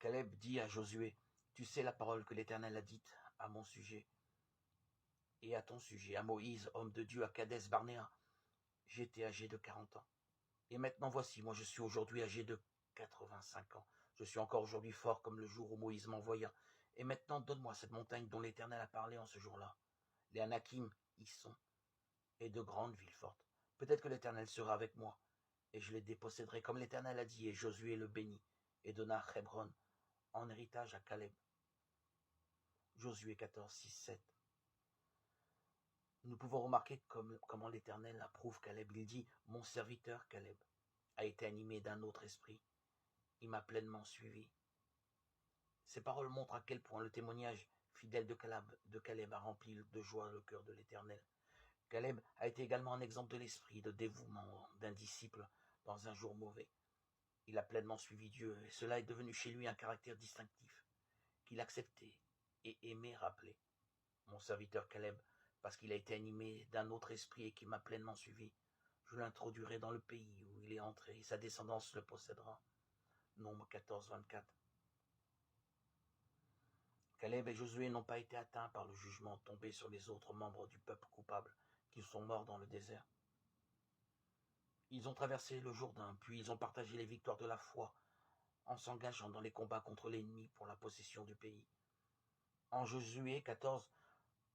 Caleb dit à Josué, « Tu sais la parole que l'Éternel a dite à mon sujet et à ton sujet, à Moïse, homme de Dieu, à Kadès Barnéa. J'étais âgé de 40 ans. Et maintenant voici, moi je suis aujourd'hui âgé de 85 ans. Je suis encore aujourd'hui fort comme le jour où Moïse m'envoya. Et maintenant donne-moi cette montagne dont l'Éternel a parlé en ce jour-là. Les Anakim y sont, et de grandes villes fortes. Peut-être que l'Éternel sera avec moi, et je les déposséderai comme l'Éternel a dit, et Josué le bénit, et donna Hébron en héritage à Caleb. » Josué 14, 6, 7. Nous pouvons remarquer comment l'Éternel approuve Caleb. Il dit, « Mon serviteur Caleb a été animé d'un autre esprit. Il m'a pleinement suivi. » Ces paroles montrent à quel point le témoignage fidèle de Caleb a rempli de joie le cœur de l'Éternel. Caleb a été également un exemple de l'esprit de dévouement d'un disciple dans un jour mauvais. Il a pleinement suivi Dieu, et cela est devenu chez lui un caractère distinctif, qu'il acceptait et aimait rappeler. Mon serviteur Caleb, parce qu'il a été animé d'un autre esprit et qui m'a pleinement suivi, je l'introduirai dans le pays où il est entré, et sa descendance le possédera. Nombre 14, 24. Caleb et Josué n'ont pas été atteints par le jugement tombé sur les autres membres du peuple coupable qui sont morts dans le désert. Ils ont traversé le Jourdain, puis ils ont partagé les victoires de la foi en s'engageant dans les combats contre l'ennemi pour la possession du pays. En Josué 14,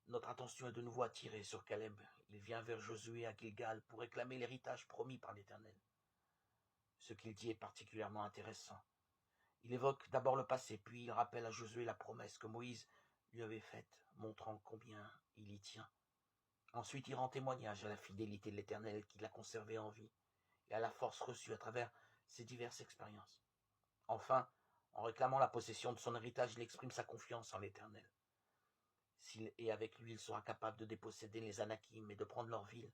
notre attention est de nouveau attirée sur Caleb. Il vient vers Josué à Gilgal pour réclamer l'héritage promis par l'Éternel. Ce qu'il dit est particulièrement intéressant. Il évoque d'abord le passé, puis il rappelle à Josué la promesse que Moïse lui avait faite, montrant combien il y tient. Ensuite, il rend témoignage à la fidélité de l'Éternel qui l'a conservé en vie et à la force reçue à travers ses diverses expériences. Enfin, en réclamant la possession de son héritage, il exprime sa confiance en l'Éternel. S'il est avec lui, il sera capable de déposséder les Anakim et de prendre leur ville,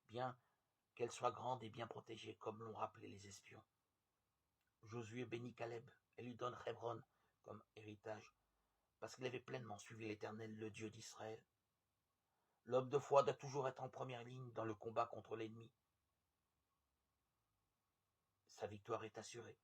bien qu'elle soit grande et bien protégée, comme l'ont rappelé les espions. Josué bénit Caleb et lui donne Hébron comme héritage, parce qu'il avait pleinement suivi l'Éternel, le Dieu d'Israël. L'homme de foi doit toujours être en première ligne dans le combat contre l'ennemi. Sa victoire est assurée.